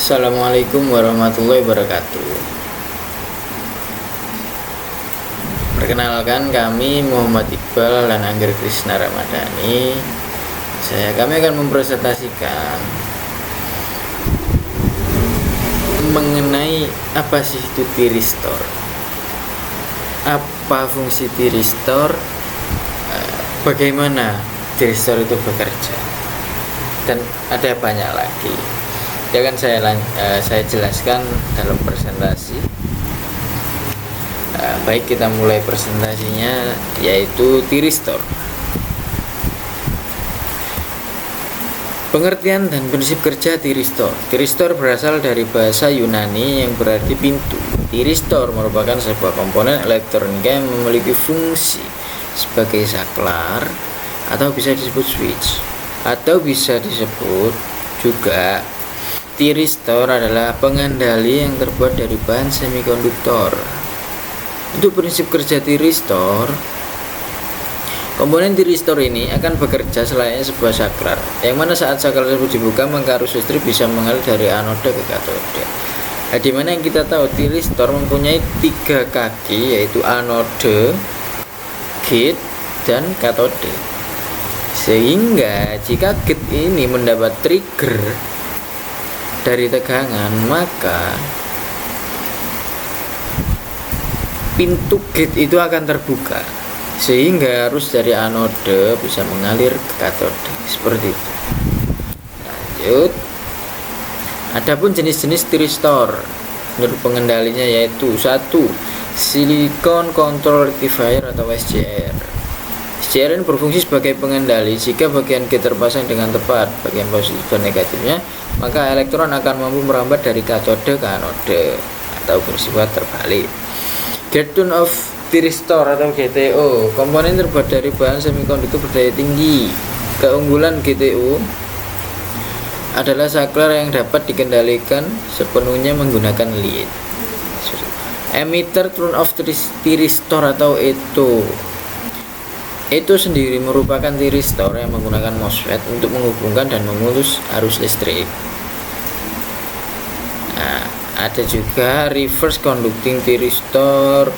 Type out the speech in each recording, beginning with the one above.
Assalamualaikum warahmatullahi wabarakatuh. Perkenalkan, kami Muhammad Iqbal dan Angger Krishna Ramadhani. Kami akan mempresentasikan mengenai apa sih itu tiristor, apa fungsi tiristor, bagaimana tiristor itu bekerja, dan ada banyak lagi. Ya kan saya jelaskan dalam presentasi. Baik, kita mulai presentasinya, yaitu tiristor. Pengertian dan prinsip kerja tiristor. Tiristor berasal dari bahasa Yunani yang berarti pintu. Tiristor merupakan sebuah komponen elektronika yang memiliki fungsi sebagai saklar atau bisa disebut switch, atau bisa disebut juga tiristor adalah pengendali yang terbuat dari bahan semikonduktor. Untuk prinsip kerja tiristor, komponen tiristor ini akan bekerja selayaknya sebuah saklar, yang mana saat saklar tersebut dibuka maka arus listrik bisa mengalir dari anode ke katode. Di mana yang kita tahu tiristor mempunyai 3 kaki, yaitu anode, gate, dan katode. Sehingga jika gate ini mendapat trigger dari tegangan, maka pintu gate itu akan terbuka, sehingga arus dari anode bisa mengalir ke katode, seperti itu. Lanjut, adapun jenis-jenis tiristor menurut pengendalinya yaitu 1. Silicon Control Rectifier atau SCR. SCR berfungsi sebagai pengendali. Jika bagian gate terpasang dengan tepat bagian positif dan negatifnya, maka elektron akan mampu merambat dari katode ke anode atau bersifat terbalik. Gate tune of tiristor atau GTO, komponen terbuat dari bahan semikonduktor berdaya tinggi. Keunggulan GTO adalah saklar yang dapat dikendalikan sepenuhnya menggunakan lead. Emitter tune of tiristor atau ETO. Itu sendiri merupakan tiristor yang menggunakan MOSFET untuk menghubungkan dan memutus arus listrik. Nah, ada juga reverse conducting tiristor.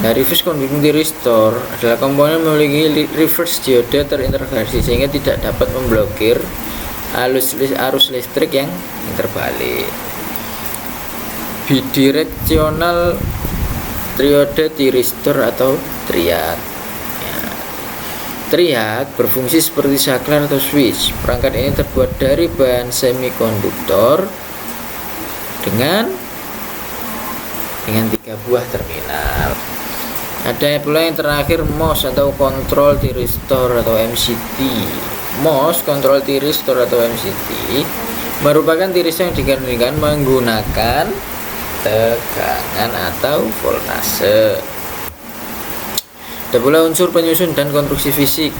Nah, reverse conducting tiristor adalah komponen memiliki reverse diode terintegrasi sehingga tidak dapat memblokir arus listrik yang terbalik. Bidirectional triode tiristor atau triad. Triad berfungsi seperti saklar atau switch. Perangkat ini terbuat dari bahan semikonduktor dengan 3 buah terminal. Ada pula yang terakhir MOS atau kontrol tiristor atau MCT. MOS kontrol tiristor atau MCT merupakan tiristor yang dikendalikan menggunakan tegangan atau voltase. Ada pula unsur penyusun dan konstruksi fisik.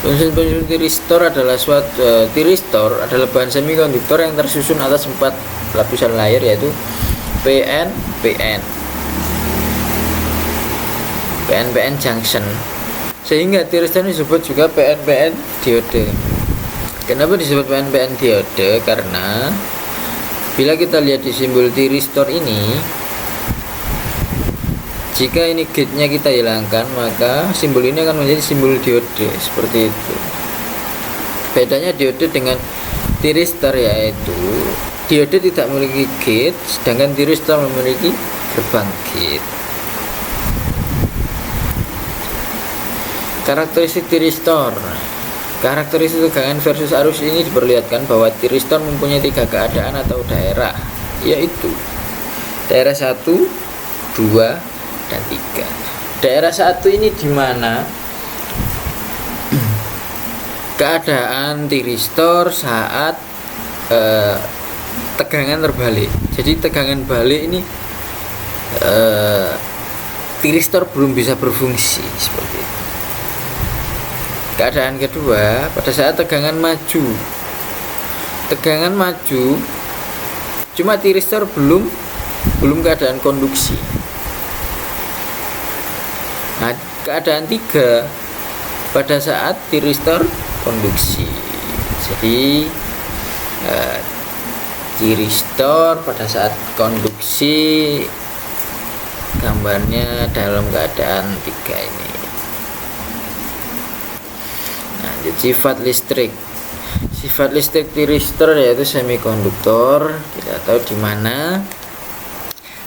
Unsur penyusun tiristor adalah tiristor adalah bahan semikonduktor yang tersusun atas 4 lapisan layer, yaitu PN junction, sehingga tiristor disebut juga PN diode. Kenapa disebut PN diode? Karena bila kita lihat di simbol tiristor ini, jika ini gate-nya kita hilangkan, maka simbol ini akan menjadi simbol diode, seperti itu. Bedanya diode dengan tiristor yaitu diode tidak memiliki gate, sedangkan tiristor memiliki gerbang gate. Karakteristik tiristor. Karakteristik tegangan versus arus ini diperlihatkan bahwa tiristor mempunyai 3 keadaan atau daerah, yaitu daerah 1, 2, dan 3. Daerah 1 ini di mana keadaan tiristor saat tegangan terbalik. Jadi tegangan balik ini tiristor belum bisa berfungsi, seperti itu. Keadaan kedua, pada saat tegangan maju. Tegangan maju, cuma tiristor belum keadaan konduksi. Nah, keadaan 3 pada saat tiristor konduksi. Jadi Di-restore pada saat konduksi, gambarnya dalam keadaan 3 ini. Nah, sifat listrik tiristor yaitu semikonduktor. Kita tahu di mana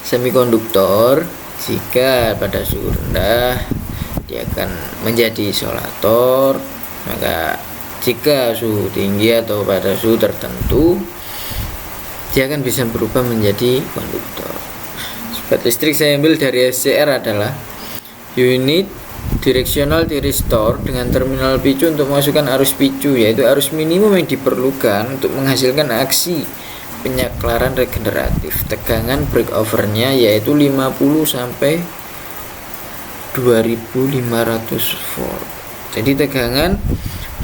semikonduktor, jika pada suhu rendah dia akan menjadi isolator, maka jika suhu tinggi atau pada suhu tertentu dia akan bisa berubah menjadi konduktor. Sifat listrik saya ambil dari SCR adalah unit directional tiristor dengan terminal picu untuk memasukkan arus picu, yaitu arus minimum yang diperlukan untuk menghasilkan aksi penyaklaran regeneratif. Tegangan breakovernya yaitu 50 sampai 2500 volt. Jadi tegangan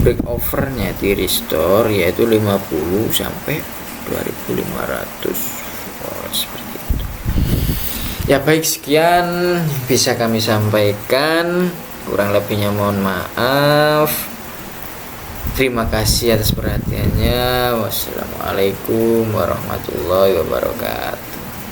breakovernya tiristor yaitu 50 sampai 2500 volt, seperti itu. Ya baik, sekian bisa kami sampaikan, kurang lebihnya mohon maaf. Terima kasih atas perhatiannya. Wassalamualaikum warahmatullahi wabarakatuh.